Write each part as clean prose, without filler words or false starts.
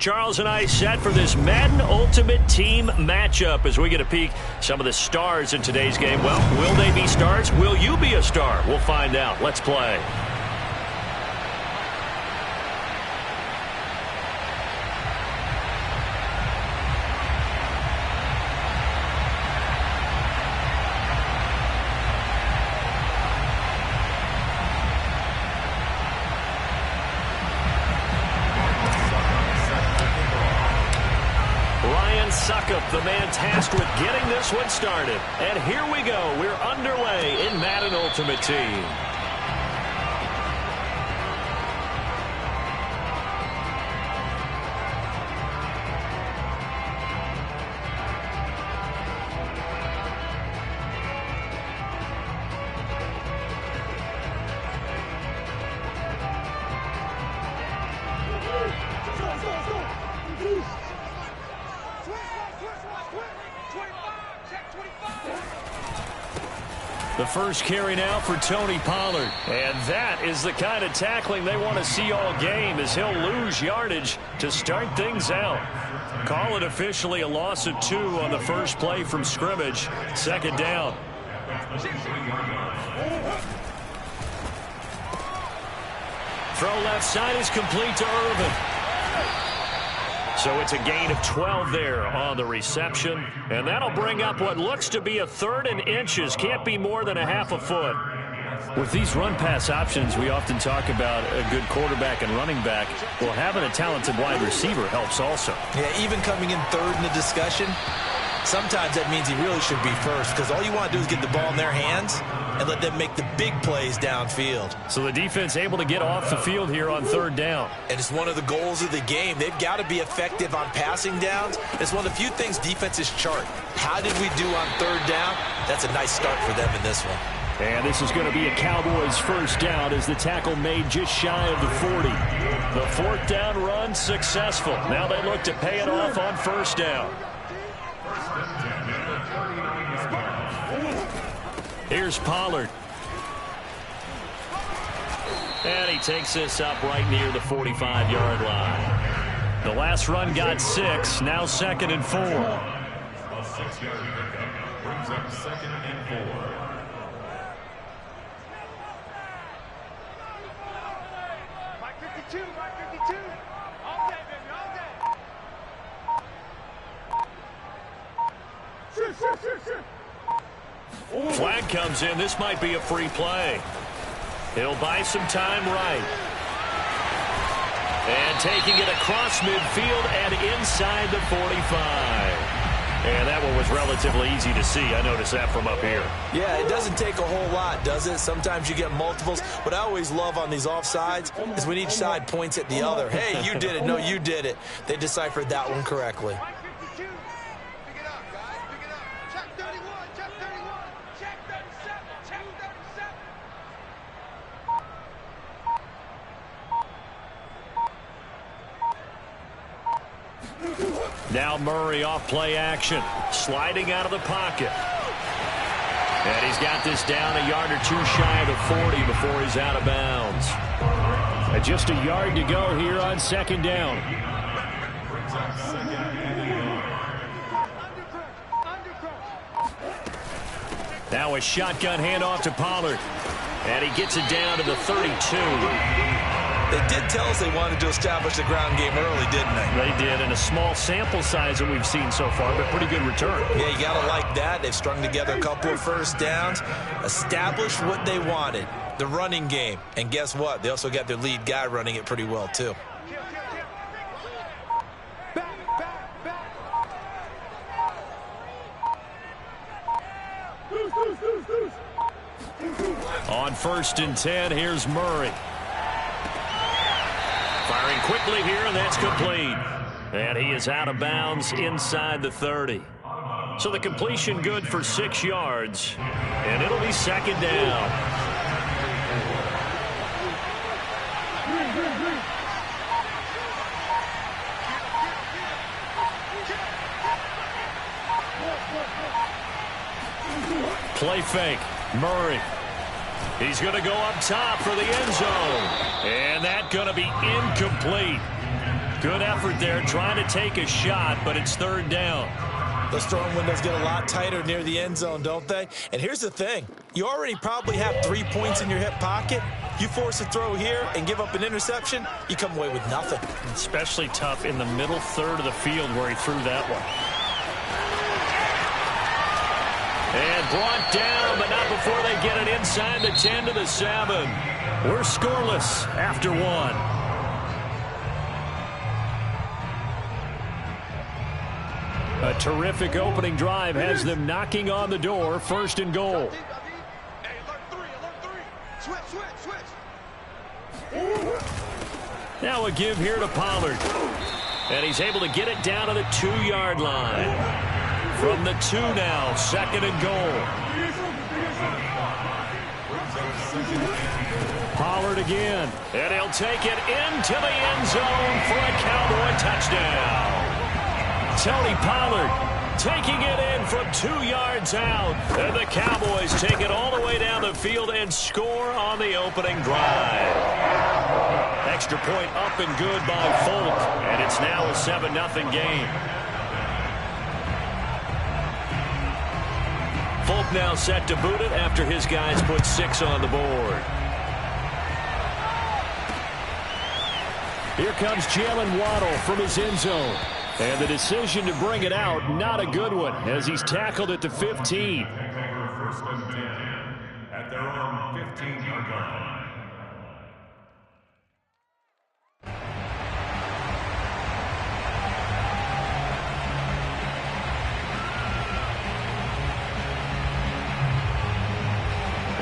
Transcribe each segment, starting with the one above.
Charles and I set for this Madden Ultimate Team matchup as we get a peek some of the stars in today's game. Well, will they be stars? Will you be a star? We'll find out. Let's play. The man tasked with getting this one started. And here we go. We're underway in Madden Ultimate Team. The first carry now for Tony Pollard. And that is the kind of tackling they want to see all game, as he'll lose yardage to start things out. Call it officially a loss of 2 on the first play from scrimmage. Second down. Throw left side is complete to Irvin. So it's a gain of 12 there on the reception. And that'll bring up what looks to be a 3rd and inches. Can't be more than a half a foot. With these run-pass options, we often talk about a good quarterback and running back. Well, having a talented wide receiver helps also. Yeah, even coming in 3rd in the discussion, sometimes that means he really should be first, because all you want to do is get the ball in their hands and let them make the big plays downfield. So the defense able to get off the field here on 3rd down. And it's one of the goals of the game. They've got to be effective on passing downs. It's one of the few things defenses chart. How did we do on 3rd down? That's a nice start for them in this one. And this is going to be a Cowboys first down as the tackle made just shy of the 40. The 4th down run successful. Now they look to pay it off on 1st down. Here's Pollard. And he takes this up right near the 45-yard line. The last run got 6, now 2nd and 4. A 6-yard pickup brings up 2nd and 4. Flag comes in. This might be a free play. He'll buy some time right. And taking it across midfield and inside the 45. And that one was relatively easy to see. I noticed that from up here. Yeah, it doesn't take a whole lot, does it? Sometimes you get multiples. What I always love on these offsides is when each side points at the other. Hey, you did it. No, you did it. They deciphered that one correctly. Now Murray off play action, sliding out of the pocket. And he's got this down a yard or 2 shy of the 40 before he's out of bounds. Just a yard to go here on 2nd down. Now a shotgun handoff to Pollard. And he gets it down to the 32. They did tell us they wanted to establish the ground game early, didn't they? They did, and a small sample size that we've seen so far, but pretty good return. Yeah, you got to like that. They've strung together a couple of first downs, established what they wanted, the running game. And guess what? They also got their lead guy running it pretty well, too. On 1st and 10, here's Murray. Firing quickly here, and that's complete. And he is out of bounds inside the 30. So the completion good for 6 yards. And it'll be 2nd down. Play fake. Murray. He's going to go up top for the end zone. And that's going to be incomplete. Good effort there trying to take a shot, but it's third down. Those throwing windows get a lot tighter near the end zone, don't they? And here's the thing. You already probably have 3 points in your hip pocket. You force a throw here and give up an interception, you come away with nothing. Especially tough in the middle third of the field where he threw that one. And brought down, but not before they get it inside the 10 to the 7. We're scoreless after one. A terrific opening drive has them knocking on the door, first and goal. Hey, alert three. Switch. Now a give here to Pollard. And he's able to get it down to the 2-yard line. From the 2 now, second and goal. Pollard again. And he'll take it into the end zone for a Cowboy touchdown. Tony Pollard taking it in from 2 yards out. And the Cowboys take it all the way down the field and score on the opening drive. Extra point up and good by Folk. And it's now a 7-0 game. Folk now set to boot it after his guys put 6 on the board. Here comes Jalen Waddle from his end zone. And the decision to bring it out, not a good one, as he's tackled at the 15. First and 10 at their own 15-yard line.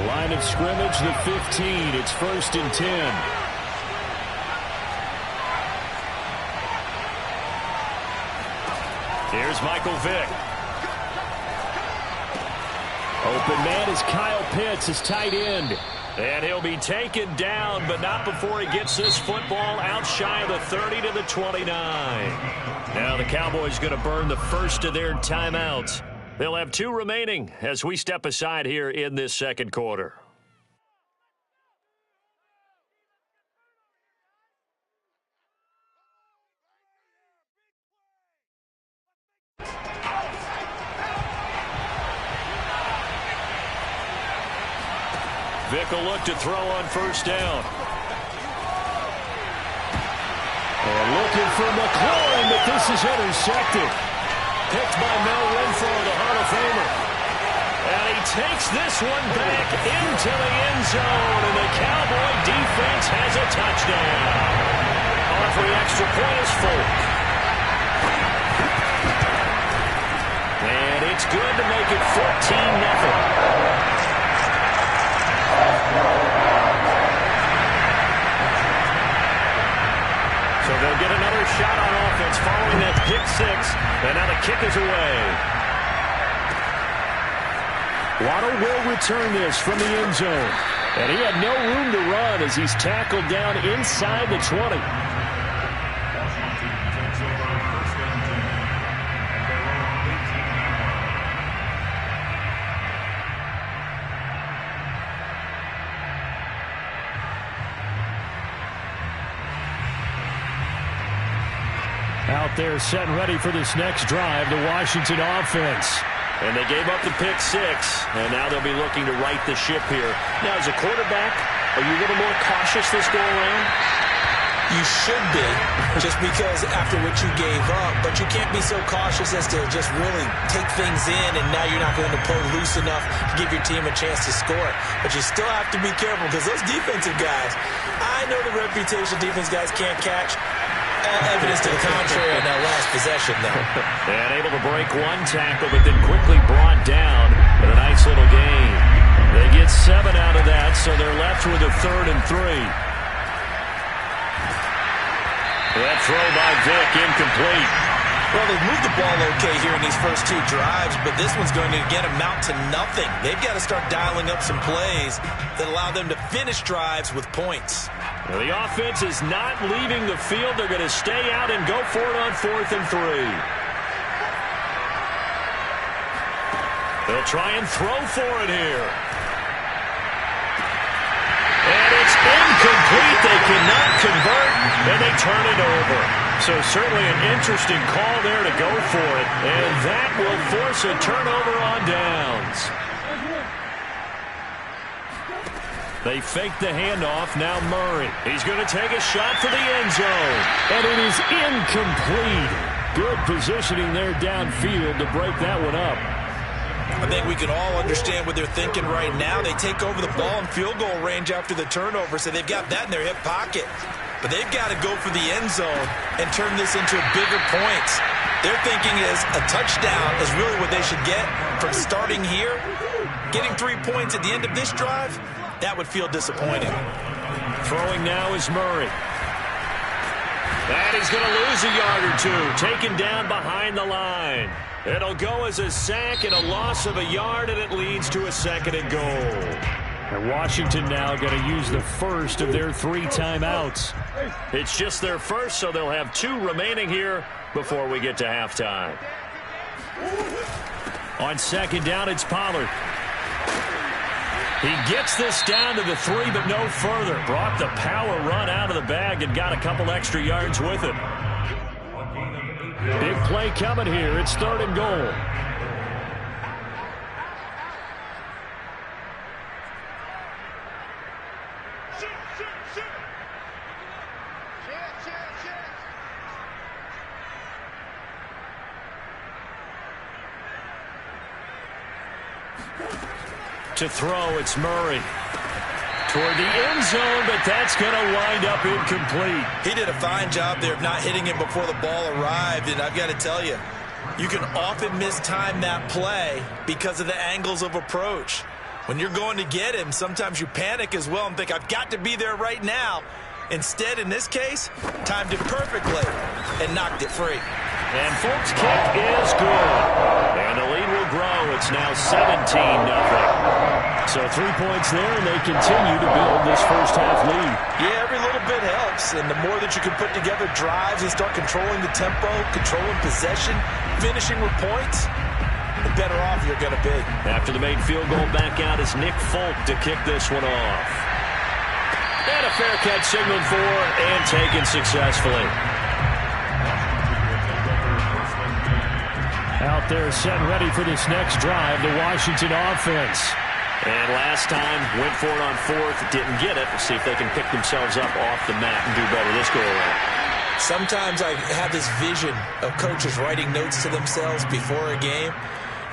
Line of scrimmage, the 15. It's first and 10. Here's Michael Vick. Open man is Kyle Pitts, his tight end. And he'll be taken down, but not before he gets this football out shy of the 30 to the 29. Now the Cowboys going to burn the first of their timeouts. They'll have 2 remaining as we step aside here in this second quarter. Vick will look to throw on first down. And looking for McLaurin, but this is intercepted. Picked by Mel Renfro, the Hall of Famer. And he takes this one back into the end zone, and the Cowboy defense has a touchdown. On for the extra point is Folk. And it's good to make it 14-0. So they'll get another shot on offense following that pick 6. And now the kick is away. Waddle will return this from the end zone. And he had no room to run as he's tackled down inside the 20. Out there set and ready for this next drive, the Washington offense. And they gave up the pick 6, and now they'll be looking to right the ship here. Now, as a quarterback, are you a little more cautious this go-around? You should be, just because after what you gave up, but you can't be so cautious as to just really take things in, and now you're not going to play loose enough to give your team a chance to score. But you still have to be careful, because those defensive guys, I know the reputation defense guys can't catch. Evidence to the contrary in that last possession, though. And able to break one tackle, but then quickly brought down in a nice little gain. They get 7 out of that, so they're left with a 3rd and 3. That throw by Vick incomplete. Well, they've moved the ball okay here in these first 2 drives, but this one's going to again amount to nothing. They've got to start dialing up some plays that allow them to finish drives with points. Well, the offense is not leaving the field. They're going to stay out and go for it on 4th and 3. They'll try and throw for it here. And it's incomplete. They cannot convert, and they turn it over. So certainly an interesting call there to go for it. And that will force a turnover on downs. They fake the handoff. Now Murray. He's going to take a shot for the end zone. And it is incomplete. Good positioning there downfield to break that one up. I think we can all understand what they're thinking right now. They take over the ball in field goal range after the turnover, so they've got that in their hip pocket. But they've got to go for the end zone and turn this into bigger points. Their thinking is a touchdown is really what they should get from starting here. Getting 3 points at the end of this drive, that would feel disappointing. Throwing now is Murray. And he's going to lose a yard or two, taken down behind the line. It'll go as a sack and a loss of a yard, and it leads to a 2nd and goal. And Washington now going to use the first of their 3 timeouts. It's just their first, so they'll have 2 remaining here before we get to halftime. On 2nd down, it's Pollard. He gets this down to the 3, but no further. Brought the power run out of the bag and got a couple extra yards with it. Big play coming here. It's 3rd and goal. To throw, it's Murray. Toward the end zone, but that's going to wind up incomplete. He did a fine job there of not hitting him before the ball arrived, and I've got to tell you, you can often mistime that play because of the angles of approach. When you're going to get him, sometimes you panic as well and think, I've got to be there right now. Instead, in this case, timed it perfectly and knocked it free. And Folk's kick is good. And the lead will grow. It's now 17-0. So 3 points there, and they continue to build this first half lead. Yeah, every little bit helps. And the more that you can put together drives and start controlling the tempo, controlling possession, finishing with points, the better off you're going to be. After the made field goal, back out is Nick Folk to kick this one off. And a fair catch signaled for and taken successfully. Out there set ready for this next drive, the Washington offense. And last time, went for it on 4th, didn't get it. We'll see if they can pick themselves up off the mat and do better this go around. Sometimes I have this vision of coaches writing notes to themselves before a game.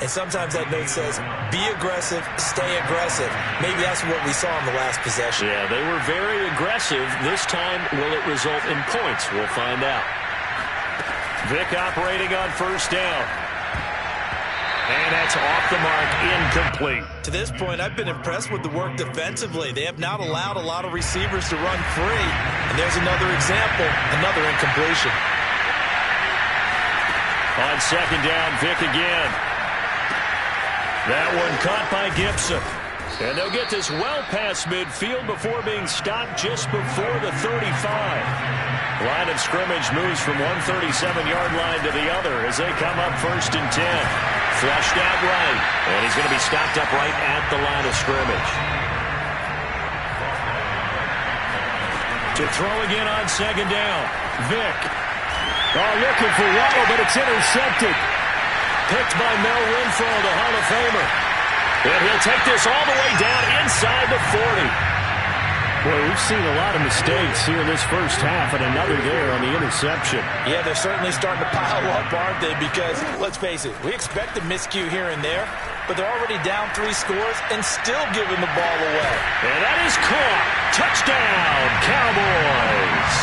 And sometimes that note says, be aggressive, stay aggressive. Maybe that's what we saw in the last possession. Yeah, they were very aggressive. This time, will it result in points? We'll find out. Vick operating on 1st down. And that's off the mark, incomplete. To this point, I've been impressed with the work defensively. They have not allowed a lot of receivers to run free. And there's another example, another incompletion. On 2nd down, Vick again. That one caught by Gibson. And they'll get this well past midfield before being stopped just before the 35. Line of scrimmage moves from 137-yard line to the other as they come up 1st and 10. Flushed out right. And he's going to be stopped up right at the line of scrimmage. To throw again on 2nd down. Vick. Oh, looking for Waddle, but it's intercepted. Picked by Mel Renfro, the Hall of Famer. And he'll take this all the way down inside the 40. Well, we've seen a lot of mistakes here in this first half, and another there on the interception. Yeah, they're certainly starting to pile up, aren't they? Because, let's face it, we expect a miscue here and there, but they're already down 3 scores and still giving the ball away. And that is caught. Touchdown, Cowboys.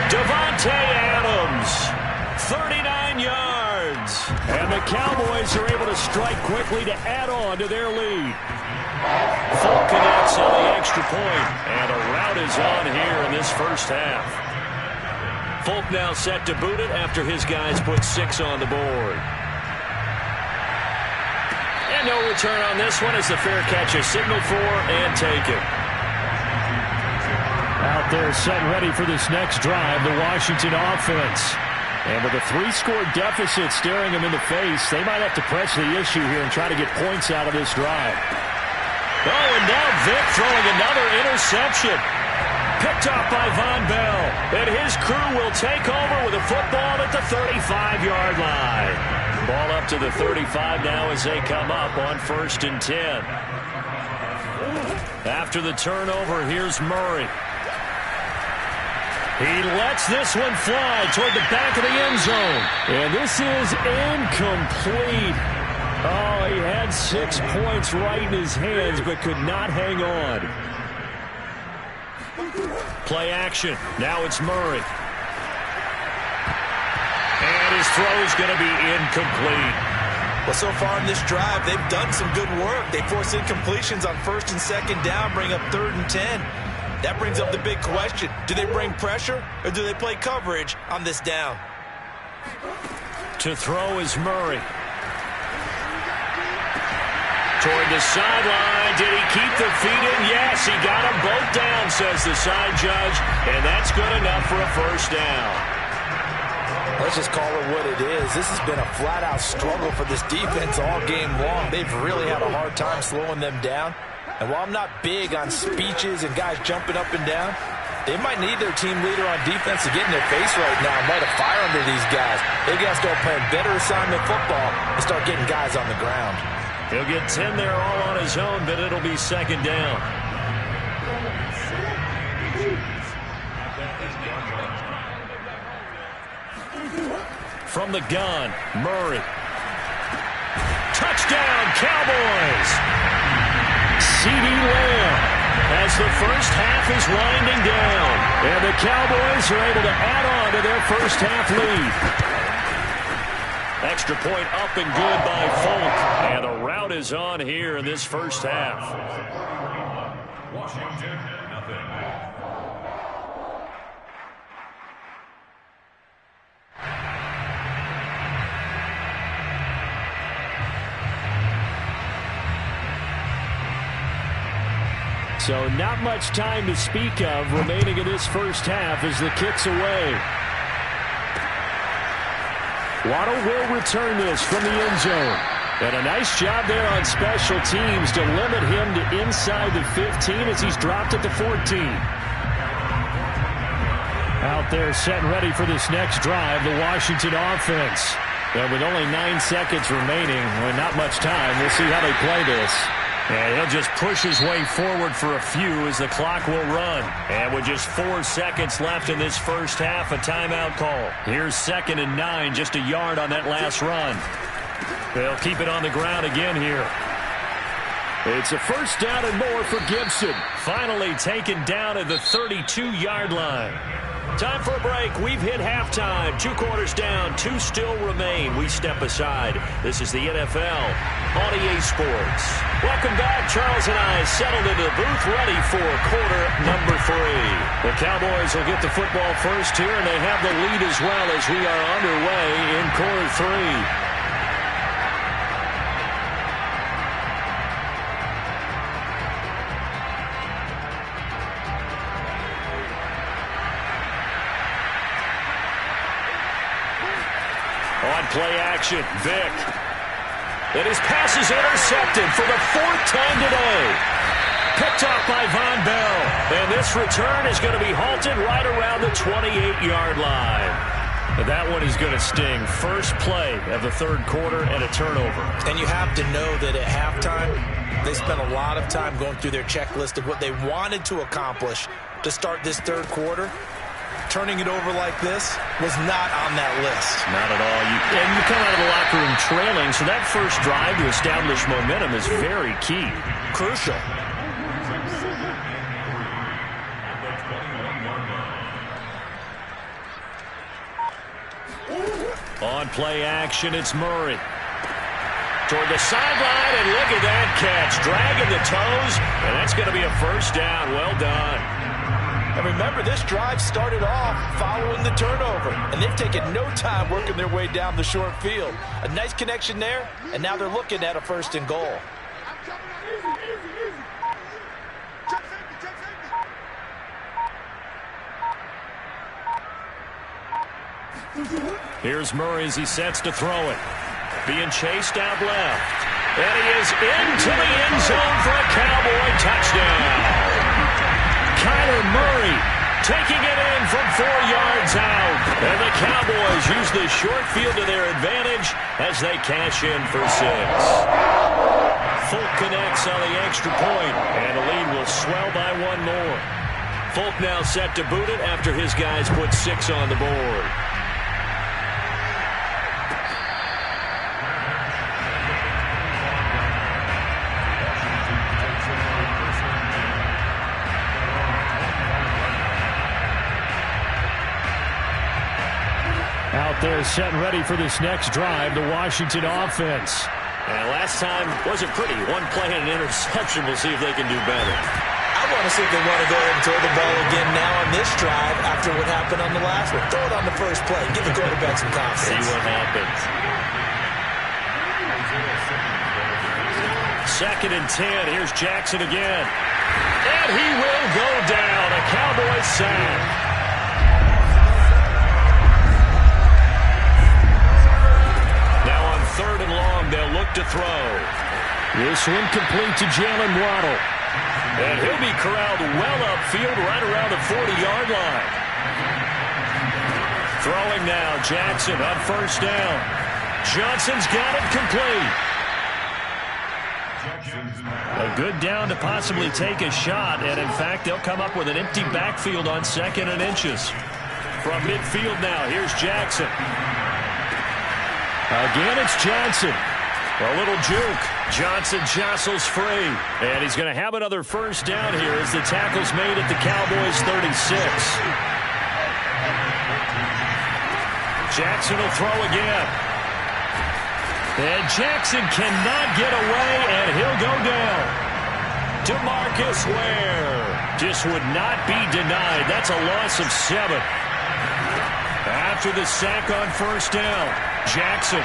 Devontae Adams, 39 yards. And the Cowboys are able to strike quickly to add on to their lead. Folk connects on the extra point, and a rout is on here in this first half. Folk now set to boot it after his guys put 6 on the board. And no return on this one as the fair catch is signaled for and taken. Out there set ready for this next drive, the Washington offense. And with a 3-score deficit staring them in the face, they might have to press the issue here and try to get points out of this drive. Oh, and now Vick throwing another interception. Picked off by Von Bell. And his crew will take over with a football at the 35-yard line. Ball up to the 35 now as they come up on 1st and 10. After the turnover, here's Murray. He lets this one fly toward the back of the end zone. And this is incomplete. Oh, he had 6 points right in his hands, but could not hang on. Play action. Now it's Murray. And his throw is going to be incomplete. Well, so far in this drive, they've done some good work. They force incompletions on 1st and 2nd down, bring up 3rd and 10. That brings up the big question. Do they bring pressure or do they play coverage on this down? To throw is Murray. Toward the sideline. Did he keep the feet in? Yes, he got them both down, says the side judge. And that's good enough for a 1st down. Let's just call it what it is. This has been a flat-out struggle for this defense all game long. They've really had a hard time slowing them down. And while I'm not big on speeches and guys jumping up and down, they might need their team leader on defense to get in their face right now and light a fire under these guys. They got to start playing better assignment football and start getting guys on the ground. He'll get 10 there all on his own, but it'll be 2nd down. From the gun, Murray. Touchdown, Cowboys! C.D. Lamb as the first half is winding down. And the Cowboys are able to add on to their first half lead. Extra point up and good by Folk. And the rout is on here in this first half. Washington, nothing. So not much time to speak of remaining in this first half as the kick's away. Waddle will return this from the end zone. And a nice job there on special teams to limit him to inside the 15 as he's dropped at the 14. Out there set and ready for this next drive, the Washington offense. And with only 9 seconds remaining, and not much time, we'll see how they play this. And he'll just push his way forward for a few as the clock will run. And with just 4 seconds left in this first half, a timeout call. Here's 2nd and 9, just a yard on that last run. They'll keep it on the ground again here. It's a 1st down and more for Gibson. Finally taken down at the 32-yard line. Time for a break. We've hit halftime. 2 quarters down. 2 still remain. We step aside. This is the NFL on EA Sports. Welcome back. Charles and I settled into the booth ready for quarter number 3. The Cowboys will get the football first here, and they have the lead as well as we are underway in quarter 3. On play action, Vick. And his pass is intercepted for the 4th time today. Picked off by Von Bell. And this return is going to be halted right around the 28-yard line. And that one is going to sting. First play of the 3rd quarter and a turnover. And you have to know that at halftime, they spent a lot of time going through their checklist of what they wanted to accomplish to start this 3rd quarter. Turning it over like this was not on that list. Not at all. And you come out of the locker room trailing, so that first drive to establish momentum is very key. Crucial. On play action, it's Murray. Toward the sideline, and look at that catch. Dragging the toes, and that's going to be a 1st down. Well done. And remember, this drive started off following the turnover, and they've taken no time working their way down the short field. A nice connection there, and now they're looking at a 1st and goal. Here's Murray as he sets to throw it. Being chased out left. And he is into the end zone for a Cowboy touchdown. Kyler Murray taking it in from 4 yards out. And the Cowboys use the short field to their advantage as they cash in for 6. Folk connects on the extra point, and the lead will swell by 1 more. Folk now set to boot it after his guys put 6 on the board. Out there set and ready for this next drive, the Washington offense. And last time wasn't pretty. 1 play and an interception. We'll see if they can do better. I want to see if they want to go ahead and throw the ball again now on this drive after what happened on the last one. Throw it on the first play. Give the quarterback some confidence. See what happens. 2nd and 10. Here's Jackson again. And he will go down. A Cowboys sack. Now on 3rd and long, they'll look to throw. This one complete to Jalen Waddle. And he'll be corralled well upfield right around the 40-yard line. Throwing now, Jackson on 1st down. Johnson's got it complete. A good down to possibly take a shot, and in fact, they'll come up with an empty backfield on 2nd and inches. From midfield now, here's Jackson. Again, it's Johnson. A little juke. Johnson jostles free. And he's going to have another 1st down here as the tackle's made at the Cowboys' 36. Jackson will throw again. And Jackson cannot get away, and he'll go down. DeMarcus Ware just would not be denied. That's a loss of 7. After the sack on 1st down, Jackson.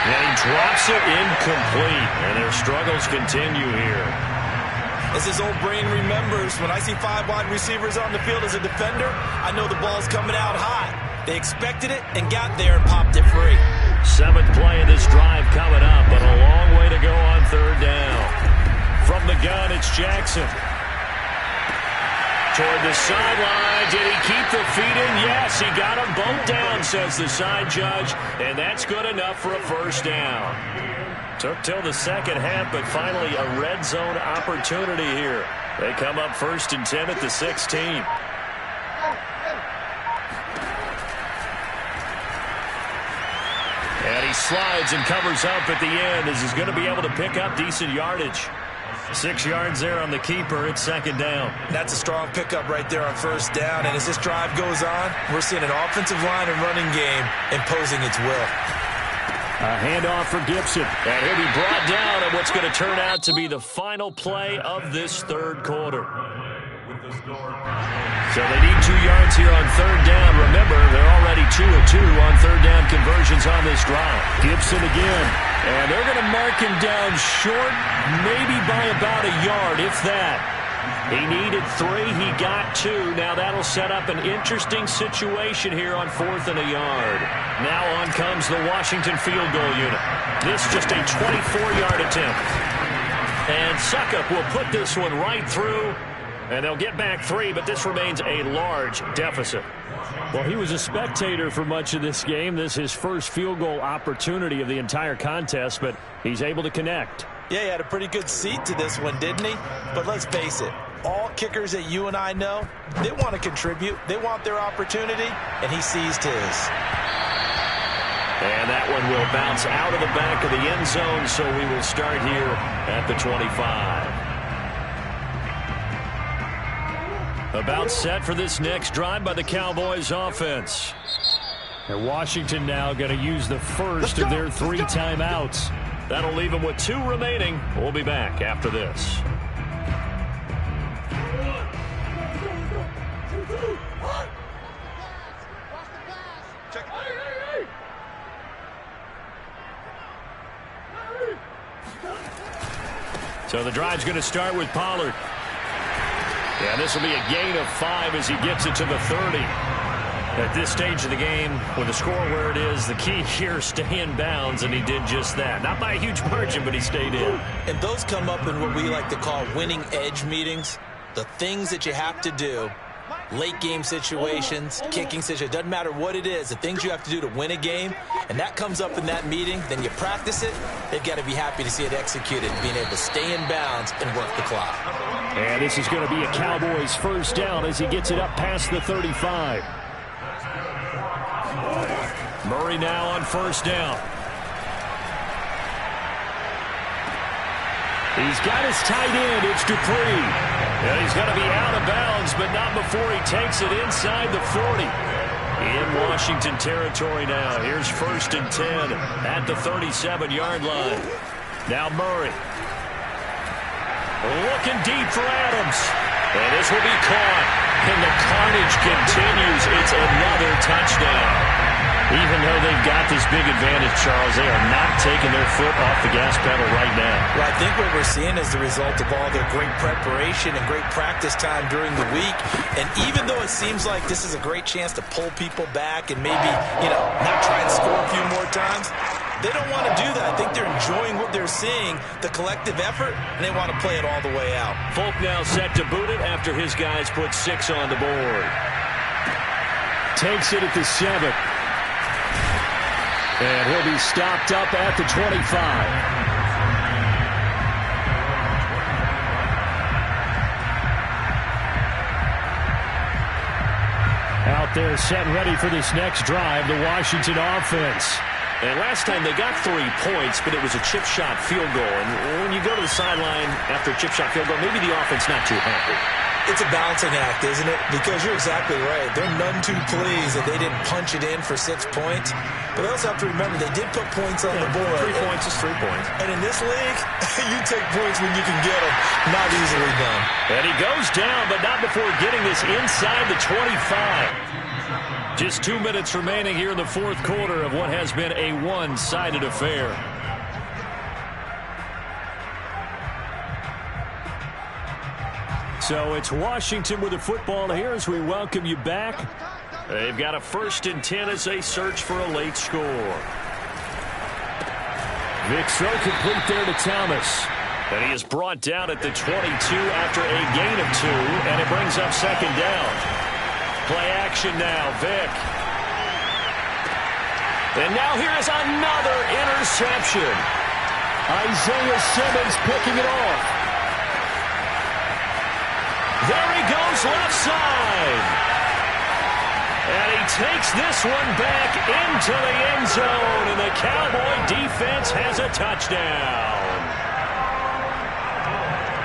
And he drops it incomplete, and their struggles continue here. As his old brain remembers, when I see 5 wide receivers on the field as a defender, I know the ball's coming out high. They expected it and got there and popped it free. 7th play of this drive coming up, but a long way to go on 3rd down. From the gun, it's Jackson. Toward the sideline. Did he keep the feet in? Yes, he got them both down, says the side judge, and that's good enough for a 1st down. Took till the 2nd half, but finally a red zone opportunity here. They come up 1st and 10 at the 16. And he slides and covers up at the end as he's going to be able to pick up decent yardage. 6 yards there on the keeper. It's 2nd down. That's a strong pickup right there on 1st down. And as this drive goes on, we're seeing an offensive line and running game imposing its will. A handoff for Gibson. And he'll be brought down at what's going to turn out to be the final play of this 3rd quarter. So they need 2 yards here on 3rd down. Remember, they're already 2 of 2 on 3rd down conversions on this drive. Gibson again. And they're going to mark him down short, maybe by about a yard, if that. He needed 3. He got 2. Now that'll set up an interesting situation here on 4th and a yard. Now on comes the Washington field goal unit. This just a 24-yard attempt. And Suckup will put this one right through. And they'll get back 3, but this remains a large deficit. Well, he was a spectator for much of this game. This is his first field goal opportunity of the entire contest, but he's able to connect. Yeah, he had a pretty good seat to this one, didn't he? But let's face it, all kickers that you and I know, they want to contribute. They want their opportunity, and he seized his. And that one will bounce out of the back of the end zone, so we will start here at the 25. About set for this next drive by the Cowboys offense. And Washington now going to use the first of their 3 timeouts. That'll leave them with 2 remaining. We'll be back after this. So the drive's going to start with Pollard. Yeah, this will be a gain of 5 as he gets it to the 30. At this stage of the game, with the score where it is, the key here, stay in bounds, and he did just that. Not by a huge margin, but he stayed in. And those come up in what we like to call winning edge meetings. The things that you have to do late game situations, kicking situations, doesn't matter what it is, the things you have to do to win a game, and that comes up in that meeting, then you practice it, they've got to be happy to see it executed, being able to stay in bounds and work the clock. And this is going to be a Cowboys first down as he gets it up past the 35. Murray now on first down. He's got his tight end. It's Dupree. And he's going to be out of bounds, but not before he takes it inside the 40. In Washington territory now. Here's 1st and 10 at the 37-yard line. Now Murray. Looking deep for Adams. And this will be caught. And the carnage continues. It's another touchdown. Even though they've got this big advantage, Charles, they are not taking their foot off the gas pedal right now. Well, I think what we're seeing is the result of all their great preparation and great practice time during the week. And even though it seems like this is a great chance to pull people back and maybe, not try and score a few more times, they don't want to do that. I think they're enjoying what they're seeing, the collective effort, and they want to play it all the way out. Folk now set to boot it after his guys put 6 on the board. Takes it at the 7. And he'll be stopped up at the 25. Out there set ready for this next drive, the Washington offense. And last time they got 3 points, but it was a chip shot field goal. And when you go to the sideline after a chip shot field goal, maybe the offense not too happy. It's a balancing act, isn't it? Because you're exactly right. They're none too pleased that they didn't punch it in for 6 points. But they also have to remember they did put points on the board. 3 points is 3 points. And in this league, you take points when you can get them. Not easily done. And he goes down, but not before getting this inside the 25. Just 2 minutes remaining here in the 4th quarter of what has been a one-sided affair. So it's Washington with the football here as we welcome you back. They've got a 1st and 10 as they search for a late score. Vic throw complete there to Thomas. And he is brought down at the 22 after a gain of 2, and it brings up 2nd down. Play action now, Vic. And now here is another interception. Isaiah Simmons picking it off. There he goes left side. And he takes this one back into the end zone, and the Cowboy defense has a touchdown.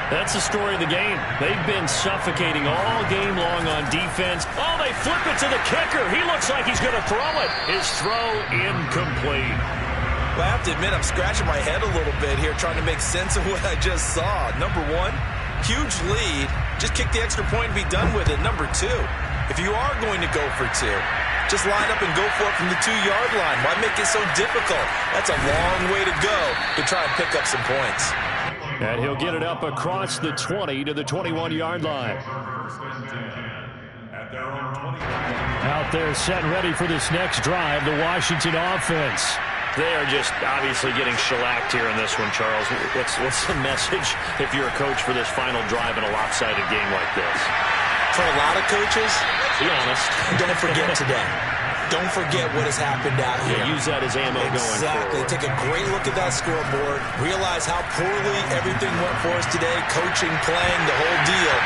That's the story of the game. They've been suffocating all game long on defense. Oh, they flip it to the kicker. He looks like he's going to throw it. His throw incomplete. Well, I have to admit, I'm scratching my head a little bit here trying to make sense of what I just saw. Number 1, huge lead. Just kick the extra point and be done with it. Number 2, if you are going to go for 2, just line up and go for it from the 2-yard line. Why make it so difficult? That's a long way to go to try and pick up some points. And he'll get it up across the 20 to the 21-yard line. Out there set ready for this next drive, the Washington offense. They are just obviously getting shellacked here in this one, Charles. What's the message if you're a coach for this final drive in a lopsided game like this? For a lot of coaches, be honest, don't forget today. Don't forget what has happened out here. Yeah, use that as ammo going forward. Exactly. Take a great look at that scoreboard. Realize how poorly everything went for us today. Coaching, playing, the whole deal.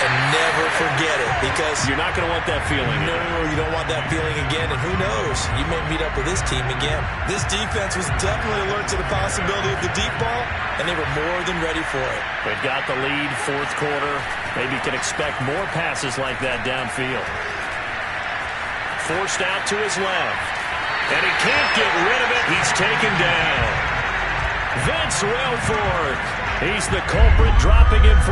And never forget it, because you're not going to want that feeling. No, you don't want that feeling again. And who knows? You may meet up with this team again. This defense was definitely alert to the possibility of the deep ball, and they were more than ready for it. They've got the lead, 4th quarter. Maybe you can expect more passes like that downfield. Forced out to his left. And he can't get rid of it. He's taken down. Vince Wilfork. He's the culprit, dropping him for